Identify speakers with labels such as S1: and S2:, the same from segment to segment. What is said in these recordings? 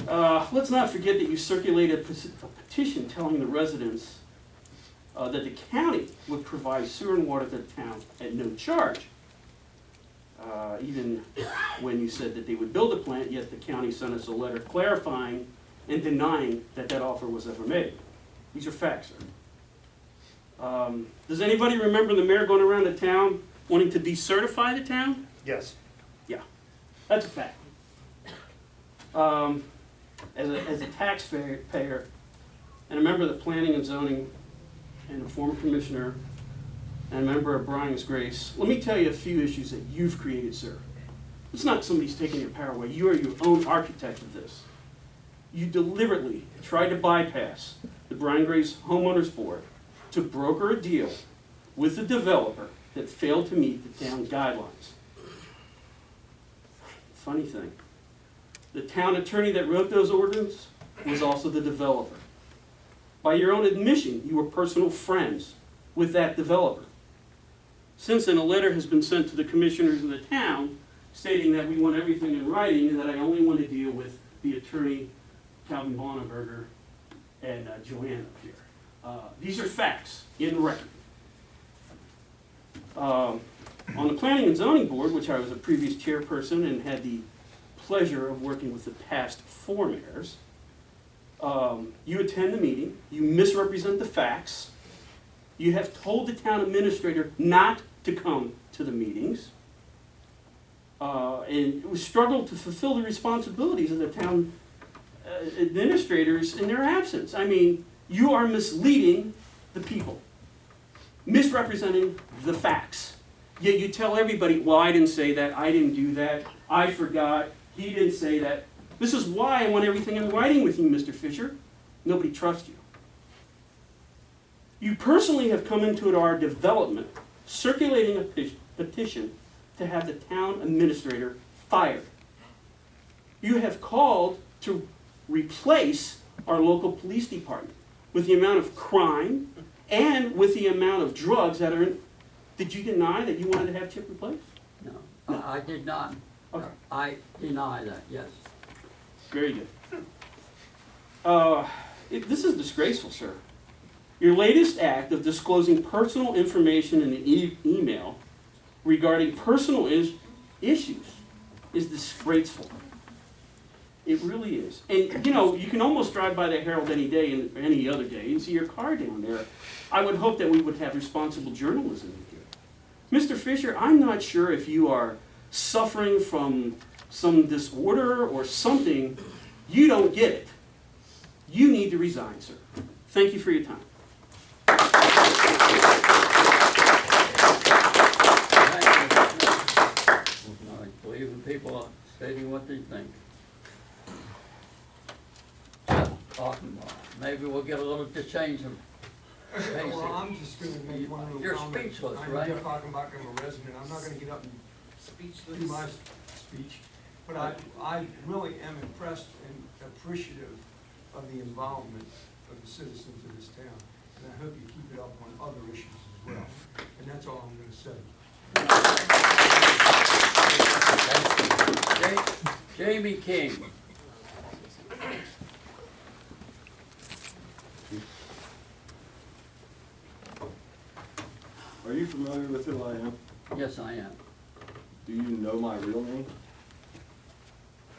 S1: Let's not forget that you circulated a petition telling the residents that the county would provide sewer and water to the town at no charge. Even when you said that they would build a plant, yet the county sent us a letter clarifying and denying that that offer was ever made. These are facts, sir. Does anybody remember the mayor going around the town wanting to decertify the town?
S2: Yes.
S1: Yeah, that's a fact. As a taxpayer and a member of the planning and zoning and a former commissioner and a member of Brian's Grace, let me tell you a few issues that you've created, sir. It's not somebody's taking your power away. You are your own architect of this. You deliberately tried to bypass the Brian Grace Homeowners Board to broker a deal with the developer that failed to meet the town's guidelines. Funny thing, the town attorney that wrote those ordinances was also the developer. By your own admission, you were personal friends with that developer. Since then, a letter has been sent to the commissioners of the town stating that we want everything in writing and that I only want to deal with the attorney, Calvin Bonneberger, and Joanne up here. These are facts in the record. On the Planning and Zoning Board, which I was a previous chairperson and had the pleasure of working with the past 4 mayors, you attend the meeting, you misrepresent the facts, you have told the town administrator not to come to the meetings, and it was struggled to fulfill the responsibilities of the town administrators in their absence. I mean, you are misleading the people, misrepresenting the facts. Yet you tell everybody, well, I didn't say that, I didn't do that, I forgot, he didn't say that. This is why I want everything in writing with you, Mr. Fisher. Nobody trusts you. You personally have come into our development circulating a petition to have the town administrator fired. You have called to replace our local police department with the amount of crime and with the amount of drugs that are in. Did you deny that you wanted to have Chip replaced?
S3: No, I did not.
S1: Okay.
S3: I deny that, yes.
S1: Very good. This is disgraceful, sir. Your latest act of disclosing personal information in the email regarding personal issues is disgraceful. It really is. And, you know, you can almost drive by the Herald any day and any other day and see your car down there. I would hope that we would have responsible journalism here. Mr. Fisher, I'm not sure if you are suffering from some disorder or something. You don't get it. You need to resign, sir. Thank you for your time.
S3: I believe in people stating what they think. Talking about, maybe we'll get a little to change them.
S4: Well, I'm just gonna make one little
S3: You're
S4: comment.
S3: speechless,
S4: I know
S3: right?
S4: you're talking about I'm a resident, I'm not gonna get up and do my speech, but I really am impressed and appreciative of the involvement of the citizens of this town, and I hope you keep it up on other issues as well, and that's all I'm gonna say.
S3: Jamie King.
S5: Are you familiar with who I am?
S3: Yes, I am.
S5: Do you know my real name?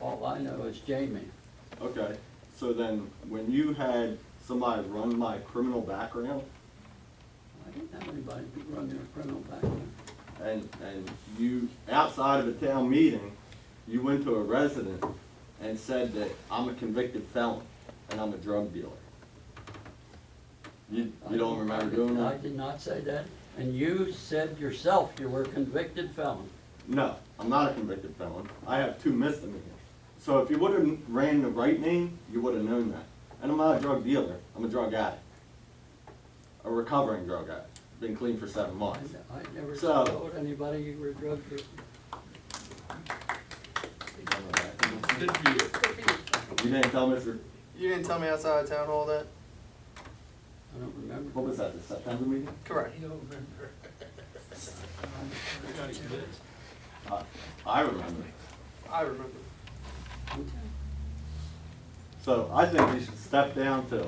S3: All I know is Jamie.
S5: Okay, so then when you had somebody run my criminal background
S3: I didn't have anybody run their criminal background.
S5: and you, outside of a town meeting, you went to a resident and said that I'm a convicted felon and I'm a drug dealer. You don't remember doing
S3: I
S5: that?
S3: did not say that. And you said yourself you were a convicted felon.
S5: No, I'm not a convicted felon. I have 2 misdemeanors. So if you would have ran the right name, you would have known that. And I'm not a drug dealer, I'm a drug addict. A recovering drug addict. Been clean for 7 months.
S3: I never
S5: So-
S3: told anybody you were a drug dealer.
S5: You didn't tell Mr.
S6: You didn't tell me outside of town hall that?
S3: I don't remember.
S5: What was that, the September meeting?
S6: Correct.
S5: I remember.
S6: I remember.
S3: Okay.
S5: So I think we should step down too.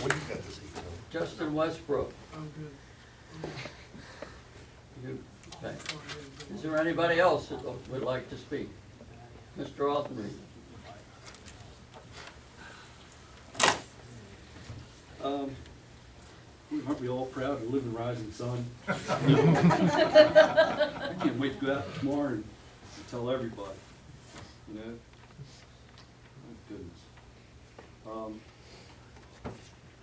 S2: What do you got to say, Joe?
S3: Justin Westbrook. You, okay. Is there anybody else that would like to speak? Mr. Altenreed.
S7: Aren't we all proud to live in Rising Sun? I can't wait to go out tomorrow and tell everybody, you know? My goodness.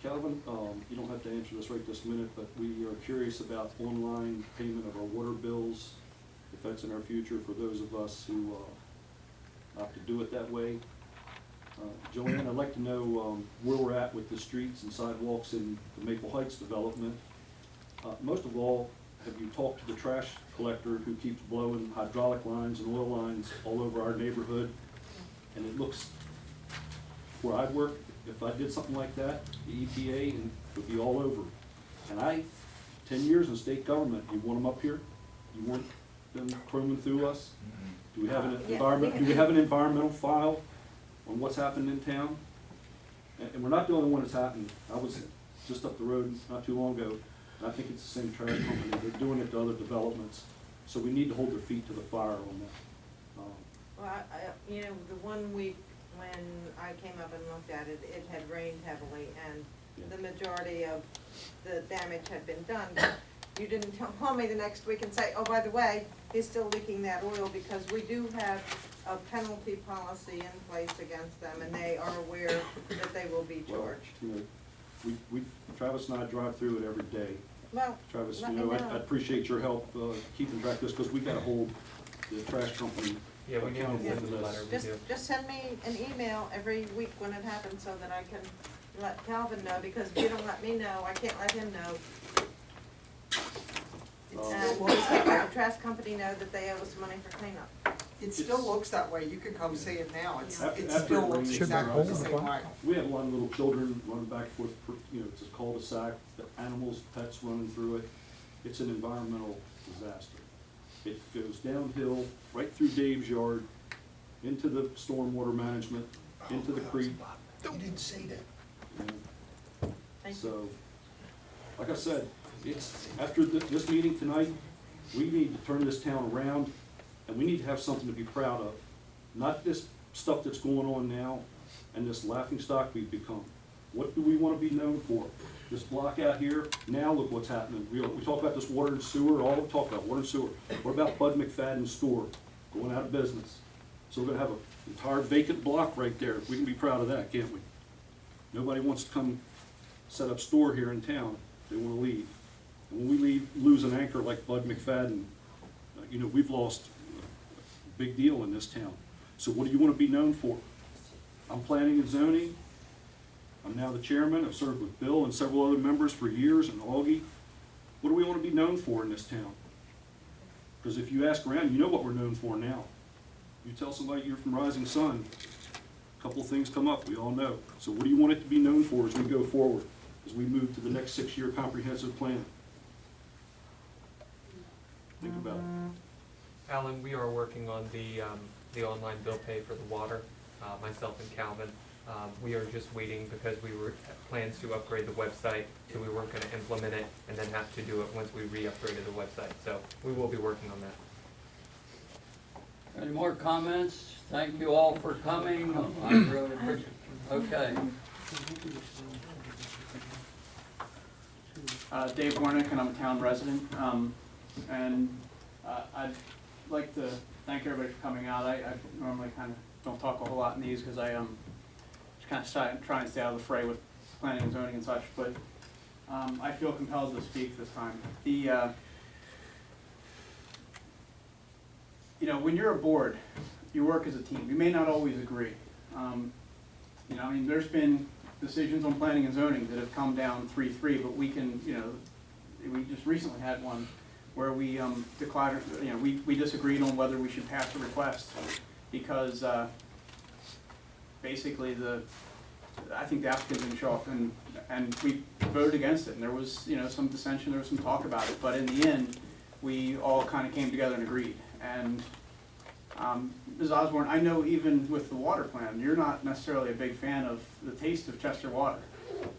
S7: Calvin, you don't have to answer this right this minute, but we are curious about online payment of our water bills, if that's in our future for those of us who opt to do it that way. Joanne, I'd like to know where we're at with the streets and sidewalks in the Maple Heights development. Most of all, have you talked to the trash collector who keeps blowing hydraulic lines and oil lines all over our neighborhood? And it looks, where I'd work, if I did something like that, the EPA would be all over. And 10 years in state government, you want them up here? You want them crumbing through us? Do we have an environment? Do we have an environmental file on what's happened in town? And we're not the only one that's happened. I was just up the road not too long ago, and I think it's the same trash company. They're doing it to other developments. So we need to hold their feet to the fire on that.
S8: Well, you know, the 1 week when I came up and looked at it, it had rained heavily, and the majority of the damage had been done. You didn't call me the next week and say, oh, by the way, he's still leaking that oil, because we do have a penalty policy in place against them, and they are aware that they will be charged.
S7: Well, you know, we Travis and I drive through it every day.
S8: Well,
S7: Travis,
S8: let
S7: you
S8: me
S7: know,
S8: know.
S7: I appreciate your help keeping track of this, because we got to hold the trash company
S9: Yeah, we need to
S7: accountable
S9: send
S7: for
S9: them a
S7: this.
S9: letter, we do.
S8: Just send me an email every week when it happens, so that I can let Calvin know, because if you don't let me know, I can't let him know. And just let the trash company know that they owe us money for cleanup.
S10: It still looks that way, you can come see it now, it
S7: After
S10: still
S7: it
S10: looks
S7: rains,
S10: exactly the same way.
S7: We have a lot of little children running back and forth, you know, it's a cul-de-sac, the animals, pets running through it. It's an environmental disaster. It goes downhill, right through Dave's yard, into the stormwater management, into the creek.
S2: You didn't say that.
S7: So, like I said, it's, after this meeting tonight, we need to turn this town around, and we need to have something to be proud of. Not this stuff that's going on now, and this laughingstock we've become. What do we want to be known for? This block out here, now look what's happening. We talk about this water and sewer, all we talk about, water and sewer. What about Bud McFadden's store going out of business? So we're gonna have an entire vacant block right there. We can be proud of that, can't we? Nobody wants to come set up store here in town. They wanna leave. And when we lose an anchor like Bud McFadden, you know, we've lost a big deal in this town. So what do you wanna be known for? I'm planning and zoning. I'm now the chairman. I've served with Bill and several other members for years, and Augie. What do we want to be known for in this town? Because if you ask around, you know what we're known for now. You tell somebody you're from Rising Sun, a couple of things come up, we all know. So what do you want it to be known for as we go forward, as we move to the next 6-year comprehensive plan? Think about it.
S9: Alan, we are working on the online bill pay for the water, myself and Calvin. We are just waiting because we were plans to upgrade the website, so we weren't gonna implement it and then have to do it once we re-upgraded the website. So we will be working on that.
S3: Any more comments? Thank you all for coming. I really appreciate it. Okay.
S11: Dave Warnick, and I'm a town resident. I'd like to thank everybody for coming out. I normally kind of don't talk a whole lot in these because I just kind of try and stay out of the fray with planning and zoning and such, but I feel compelled to speak this time. You know, when you're a board, you work as a team. You may not always agree. You know, I mean, there's been decisions on planning and zoning that have come down 3-3, but we can, you know, we just recently had one where we declared, you know, we disagreed on whether we should pass a request because basically I think the applicant didn't show up and we voted against it, and there was, you know, some dissension, there was some talk about it, but in the end, we all kind of came together and agreed. And Ms. Osborne, I know even with the water plan, you're not necessarily a big fan of the taste of Chester water,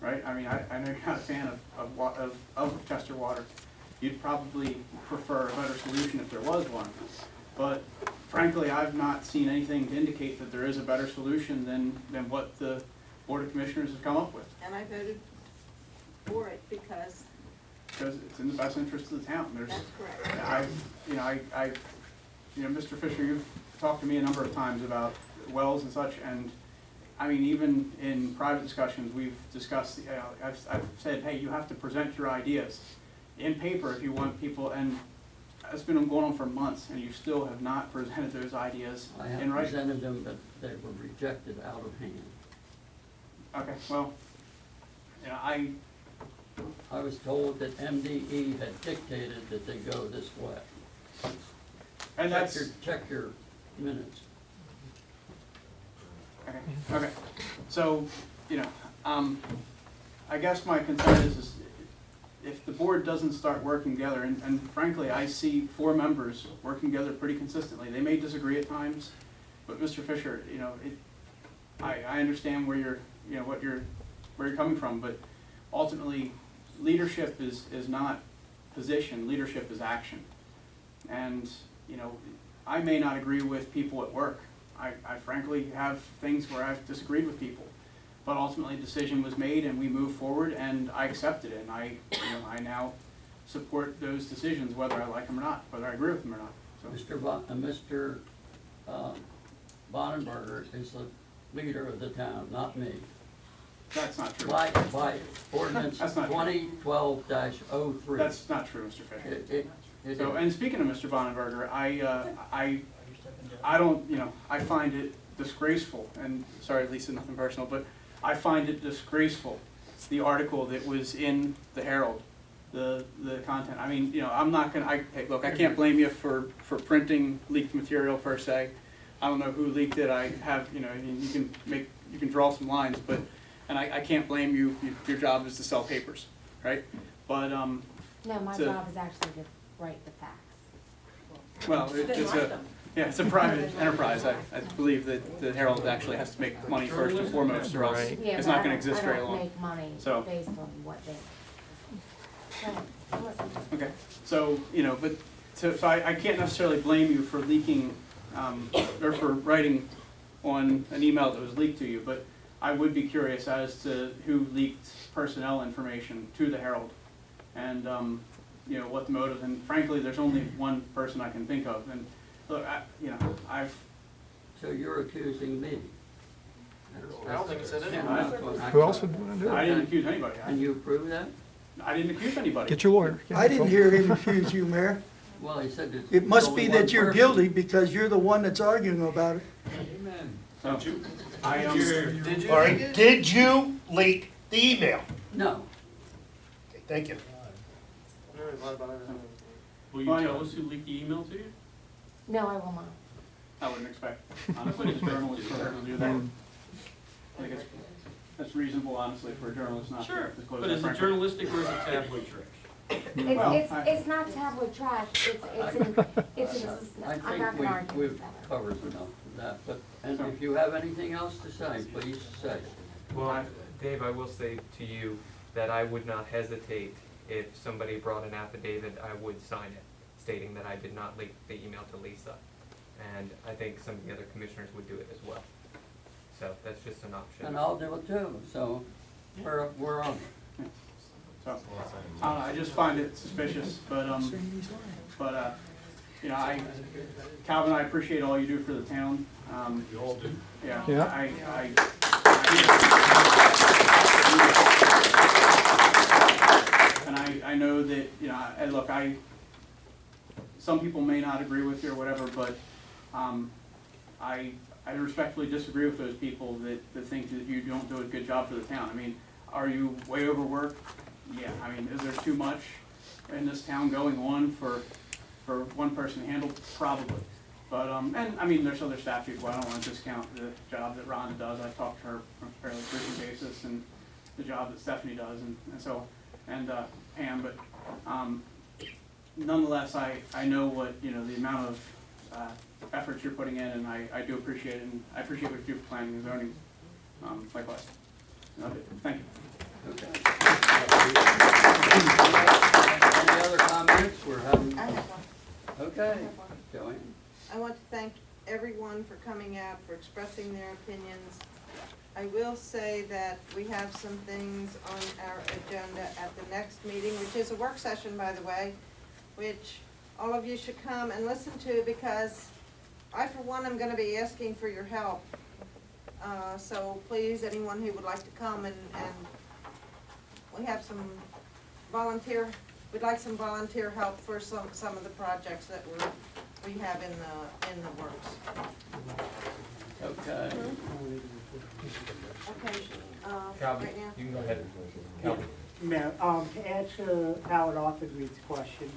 S11: right? I mean, I know you're not a fan of Chester water. You'd probably prefer a better solution if there was one. But frankly, I've not seen anything to indicate that there is a better solution than what the Board of Commissioners have come up with.
S8: And I voted for it because
S11: It's in the best interest of the town.
S8: that's correct.
S11: Mr. Fisher, you've talked to me a number of times about wells and such, and I mean, even in private discussions, we've discussed, I've said, hey, you have to present your ideas in paper if you want people, and it's been going on for months, and you still have not presented those ideas
S3: I
S11: in
S3: have
S11: writing.
S3: presented them, but they were rejected out of hand.
S11: Okay, well, I
S3: was told that MDE had dictated that they go this way.
S11: and that's,
S3: Check your minutes.
S11: okay, so, I guess my concern is if the board doesn't start working together, and frankly, I see 4 members working together pretty consistently. They may disagree at times, but Mr. Fisher, I understand where you're, where you're coming from, but ultimately, leadership is not position, leadership is action. And, I may not agree with people at work. I frankly have things where I've disagreed with people. But ultimately, a decision was made and we moved forward and I accepted it. And I now support those decisions, whether I like them or not, whether I agree with them or not. So,
S3: Mr. Bonenberger is the leader of the town, not me.
S11: that's not true.
S3: By ordinance
S11: That's not true.
S3: 2012-03.
S11: That's not true, Mr. Fisher.
S3: It
S11: So,
S3: is.
S11: and speaking of Mr. Bonenberger, I don't, I find it disgraceful, and sorry, Lisa, nothing personal, but I find it disgraceful, the article that was in the Herald, the content. I mean, I'm not gonna, hey, look, I can't blame you for printing leaked material per se. I don't know who leaked it. I have, you can draw some lines, but, and I can't blame you. Your job is to sell papers, right? But,
S12: No, my
S11: to-
S12: job is actually to write the facts.
S11: well, it's a private enterprise. I believe that the Herald actually has to make money first and foremost, or else
S12: Yeah,
S11: it's
S12: but
S11: not gonna exist very
S12: I don't
S11: long.
S12: make money
S11: So-
S12: based on what they. Go ahead, I'm listening.
S11: Okay, so, so I can't necessarily blame you for leaking, or for writing on an email that was leaked to you, but I would be curious as to who leaked personnel information to the Herald, and, what the motive, and frankly, there's only one person I can think of, and, look, I've.
S3: So you're accusing me?
S6: I don't think it said anything.
S13: Who else would want to do it?
S11: I didn't accuse anybody.
S3: Can you prove that?
S11: I didn't accuse anybody.
S13: Get your lawyer.
S10: I didn't hear him accuse you, Mayor.
S3: Well, he said it's
S10: It must
S3: only
S10: be
S3: one
S10: that you're
S3: person.
S10: guilty because you're the one that's arguing about it.
S11: So, I,
S6: Did you
S2: All
S6: leak
S2: right,
S6: it?
S2: did you leak the email?
S3: No.
S2: Okay, thank you.
S6: No, what about it?
S1: Will you tell us who leaked the email to you?
S12: No, I will not.
S11: I wouldn't expect, honestly, a journalist for her to do that. I think that's reasonable, honestly, for a journalist not to
S1: Sure,
S11: disclose
S1: but
S11: that.
S1: is it
S11: frankly.
S1: journalistic or is it tabloid trash?
S11: Well,
S12: It's not tabloid trash,
S3: I
S12: I'm not
S3: think
S12: gonna argue
S3: we've
S12: with that.
S3: covered enough of that, but, and if you have anything else to say, please say.
S9: Well, Dave, I will say to you that I would not hesitate if somebody brought an affidavit, I would sign it, stating that I did not leak the email to Lisa. And I think some of the other commissioners would do it as well. So that's just an option.
S3: And I'll do it too, so we're on.
S11: So, I just find it suspicious, but, Calvin, I appreciate all you do for the town.
S2: You all do.
S11: Yeah,
S13: Yeah.
S11: And I know that, and look, some people may not agree with you or whatever, but, I respectfully disagree with those people that think that you don't do a good job for the town. I mean, are you way overworked? Yeah, I mean, is there too much in this town going on for one person to handle? Probably. But, and I mean, there's other staff people, I don't want to discount the job that Rhonda does. I talk to her on a fairly frequent basis, and the job that Stephanie does, and Pam, but, nonetheless, I know what, the amount of efforts you're putting in, and I do appreciate it, and I appreciate what you do for planning and zoning, likewise. Thank you.
S3: Okay. Any other comments? We're having,
S8: I have one.
S3: okay,
S8: I have one.
S3: Joanne.
S8: I want to thank everyone for coming out, for expressing their opinions. I will say that we have some things on our agenda at the next meeting, which is a work session, by the way, which all of you should come and listen to, because I, for one, am gonna be asking for your help. So please, anyone who would like to come, and we have some we'd like some volunteer help for some of the projects that we have in the works.
S3: Okay.
S8: Okay,
S9: Calvin,
S8: right now?
S9: you can go ahead. Calvin.
S14: Mayor, to answer Howard Arthur's question,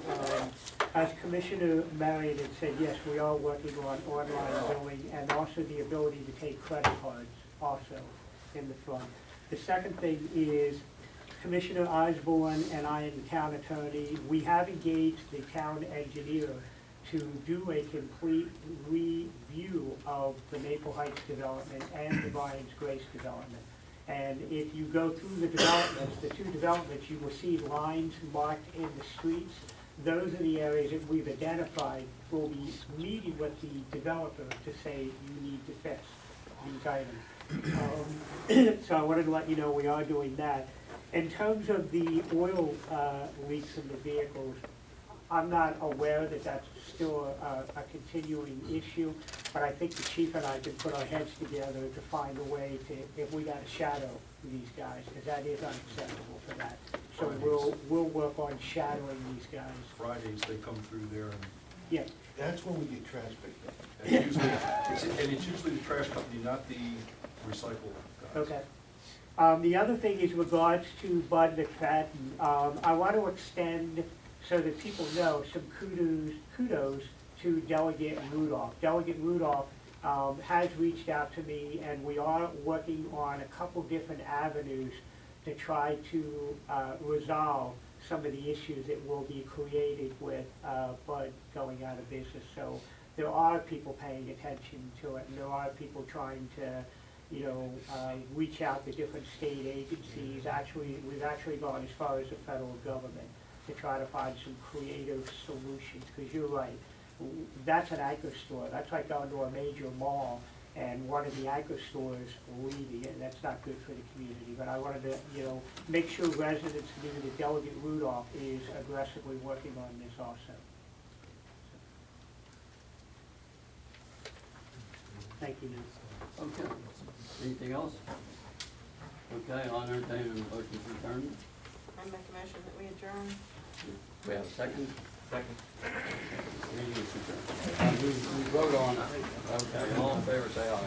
S14: as Commissioner Marion had said, yes, we are working on online billing and also the ability to take credit cards also in the front. The second thing is Commissioner Osborne and I and the town attorney, we have engaged the town engineer to do a complete review of the Maple Heights development and the Brian's Grace development. And if you go through the developments, the two developments, you will see lines marked in the streets. Those are the areas that we've identified. We'll be meeting with the developer to say you need to fix these items. So I wanted to let you know we are doing that. In terms of the oil leaks in the vehicles, I'm not aware that that's still a continuing issue, but I think the chief and I can put our heads together to find a way to, if we got to shadow these guys, because that is unacceptable for that. So we'll work on shadowing these guys.
S7: Fridays, they come through there and
S14: Yeah.
S2: That's when we get trash picked up.
S7: it's usually the trash company, not the recycle guys.
S14: Okay. The other thing is regards to Bud McFadden. I want to extend, so that people know, some kudos to Delegate Rudolph. Delegate Rudolph has reached out to me, and we are working on a couple different avenues to try to resolve some of the issues that will be created with Bud going out of business. So there are people paying attention to it, and there are people trying to, reach out to different state agencies. Actually, we've actually gone as far as the federal government to try to find some creative solutions, because you're right, that's an anchor store. That's like going to a major mall and one of the anchor stores leaving, and that's not good for the community. But I wanted to, make sure residents knew that Delegate Rudolph is aggressively working on this also. Thank you, Nancy.
S3: Okay. Anything else? Okay, I'll entertain a motion to adjourn.
S8: I make a motion that we adjourn.
S3: We have a second?
S9: Second.
S3: Meeting is adjourned. We vote on it. Okay, all in favor, say aye.